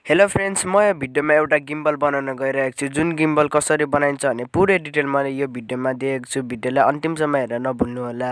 Hello friends, म यो भिडियोमा एउटा गिम्बल बनाउन गइरहेको छु। जुन गिम्बल कसरी बनाइन्छ भने पुरै डिटेल मैले यो भिडियोमा दिएको छु। भिडियोलाई अन्तिमसम्म हेरेर नभुल्नु होला।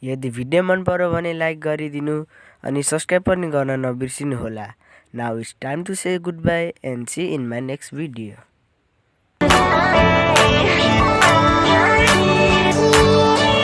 यदि भिडियो मन पर्यो भने लाइक गरिदिनु अनि सब्स्क्राइब पनि गर्न नबिर्सिनु होला। Now it's time to say goodbye and see in my next video.